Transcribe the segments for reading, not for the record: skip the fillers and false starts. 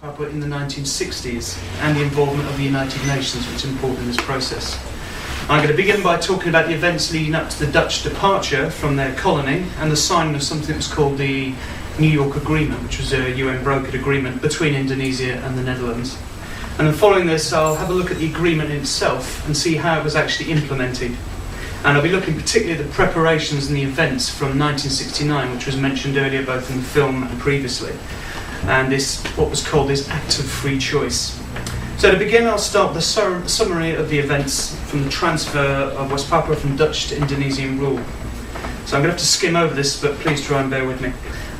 Papua in the 1960s and the involvement of the United Nations, which is important in this process. I'm going to begin by talking about the events leading up to the Dutch departure from their colony and the signing of something that was called the New York Agreement, which was a UN brokered agreement between Indonesia and the Netherlands. And then following this, I'll have a look at the agreement itself and see how it was actually implemented. And I'll be looking particularly at the preparations and the events from 1969, which was mentioned earlier both in the film and previously, and this what was called this Act of Free Choice. So to begin, I'll start with a summary of the events from the transfer of West Papua from Dutch to Indonesian rule. So I'm going to have to skim over this, but please try and bear with me.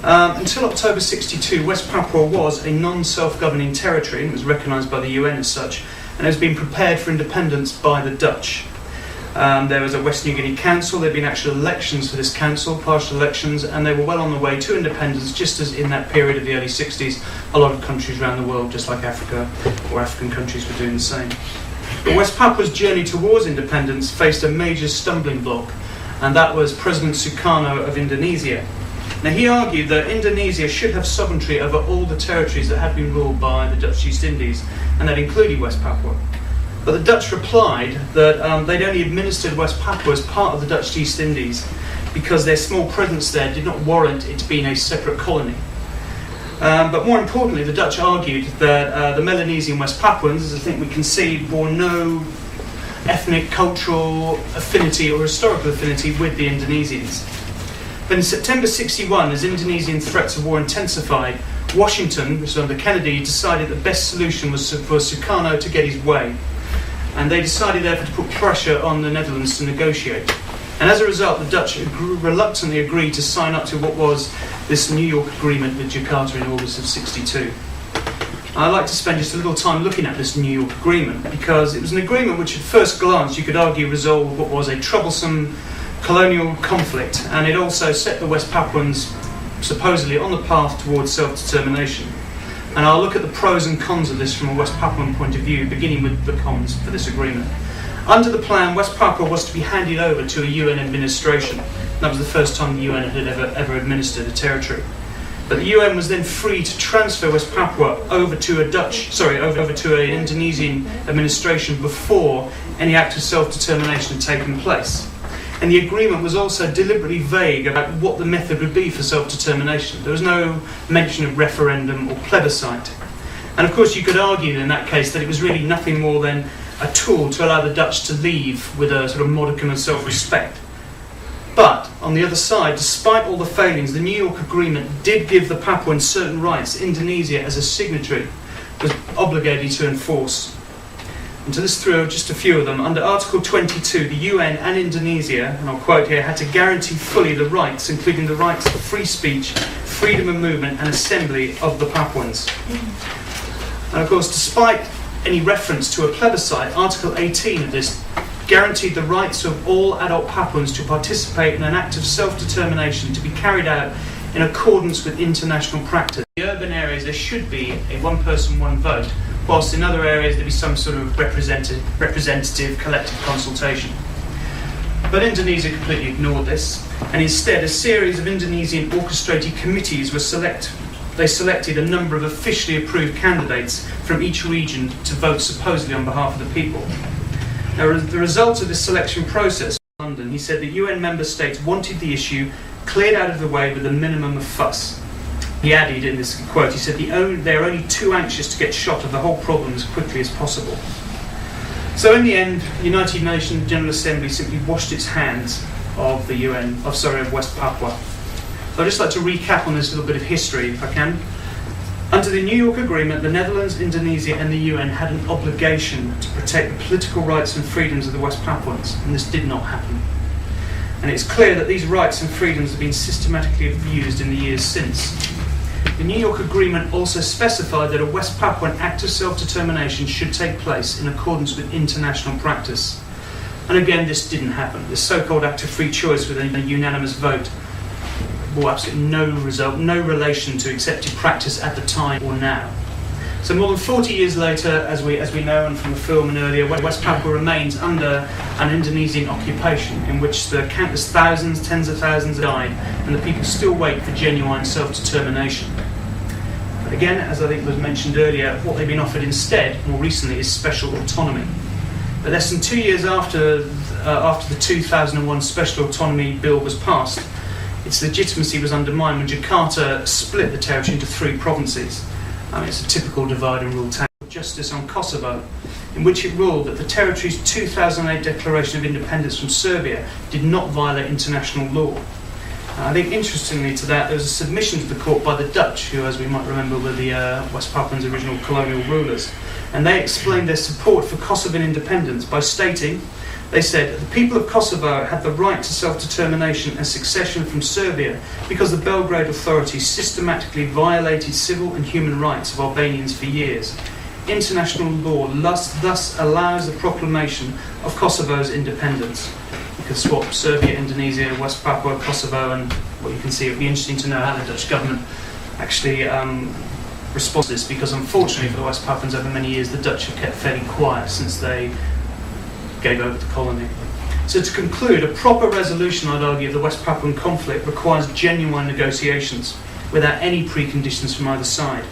Until October 62, West Papua was a non-self-governing territory and was recognised by the UN as such, and it was being prepared for independence by the Dutch. There was a West New Guinea council. There had been actual elections for this council, partial elections, and they were well on the way to independence, just as in that period of the early 60s, a lot of countries around the world, just like Africa or African countries, were doing the same. But West Papua's journey towards independence faced a major stumbling block, and that was President Sukarno of Indonesia. Now, he argued that Indonesia should have sovereignty over all the territories that had been ruled by the Dutch East Indies, and that included West Papua. But the Dutch replied that they'd only administered West Papua as part of the Dutch East Indies because their small presence there did not warrant it being a separate colony. But more importantly, the Dutch argued that the Melanesian West Papuans, as I think we can see, bore no ethnic, cultural affinity or historical affinity with the Indonesians. But in September 61, as Indonesian threats of war intensified, Washington, which was under Kennedy, decided the best solution was for Sukarno to get his way. And they decided therefore to put pressure on the Netherlands to negotiate. And as a result, the Dutch reluctantly agreed to sign up to what was this New York Agreement with Jakarta in August of 62. I'd like to spend just a little time looking at this New York Agreement because it was an agreement which at first glance you could argue resolved what was a troublesome colonial conflict, and it also set the West Papuans supposedly on the path towards self-determination. And I'll look at the pros and cons of this from a West Papuan point of view, beginning with the cons for this agreement. Under the plan, West Papua was to be handed over to a UN administration. That was the first time the UN had ever administered a territory. But the UN was then free to transfer West Papua over to an Indonesian administration before any act of self-determination had taken place. And the agreement was also deliberately vague about what the method would be for self-determination. There was no mention of referendum or plebiscite. And of course you could argue in that case that it was really nothing more than a tool to allow the Dutch to leave with a sort of modicum of self-respect. But on the other side, despite all the failings, the New York Agreement did give the Papuans certain rights Indonesia, as a signatory, was obligated to enforce. And to list through just a few of them, under Article 22, the UN and Indonesia, and I'll quote here, had to guarantee fully the rights, including the rights to free speech, freedom of movement and assembly of the Papuans. And of course, despite any reference to a plebiscite, Article 18 of this guaranteed the rights of all adult Papuans to participate in an act of self-determination to be carried out in accordance with international practice. In the urban areas, there should be a one-person, one-vote, whilst in other areas there be some sort of representative collective consultation. But Indonesia completely ignored this, and instead a series of Indonesian orchestrated committees were They selected a number of officially approved candidates from each region to vote supposedly on behalf of the people. Now, the result of this selection process in London, he said that UN member states wanted the issue cleared out of the way with a minimum of fuss. He added in this quote, he said, they're only too anxious to get shot of the whole problem as quickly as possible. So in the end, the United Nations General Assembly simply washed its hands of of West Papua. So I'd just like to recap on this little bit of history, if I can. Under the New York Agreement, the Netherlands, Indonesia and the UN had an obligation to protect the political rights and freedoms of the West Papuans, and this did not happen. And it's clear that these rights and freedoms have been systematically abused in the years since. The New York Agreement also specified that a West Papuan act of self-determination should take place in accordance with international practice. And again, this didn't happen. This so-called act of free choice with a unanimous vote bore absolutely no result, no relation to accepted practice at the time or now. So more than 40 years later, as we know and from the film and earlier, West Papua remains under an Indonesian occupation in which the countless thousands, tens of thousands died, and the people still wait for genuine self-determination. But again, as I think was mentioned earlier, what they've been offered instead, more recently, is special autonomy. But less than 2 years after the 2001 Special Autonomy Bill was passed, its legitimacy was undermined when Jakarta split the territory into 3 provinces. It's a typical divide and rule tactic. Justice on Kosovo, in which it ruled that the territory's 2008 declaration of independence from Serbia did not violate international law. I think interestingly to that, there was a submission to the court by the Dutch, who, as we might remember, were the West Papuans' original colonial rulers. And they explained their support for Kosovan independence by stating, they said, the people of Kosovo had the right to self-determination and succession from Serbia because the Belgrade authorities systematically violated civil and human rights of Albanians for years. International law thus allows the proclamation of Kosovo's independence. You could swap Serbia, Indonesia, West Papua, Kosovo, and what you can see, it would be interesting to know how the Dutch government actually responds to this, because unfortunately for the West Papuans over many years, the Dutch have kept fairly quiet since they gave over the colony. So to conclude, a proper resolution, I'd argue, of the West Papuan conflict requires genuine negotiations without any preconditions from either side.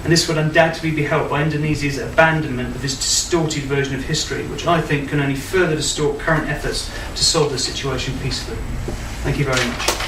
And this would undoubtedly be helped by Indonesia's abandonment of this distorted version of history, which I think can only further distort current efforts to solve the situation peacefully. Thank you very much.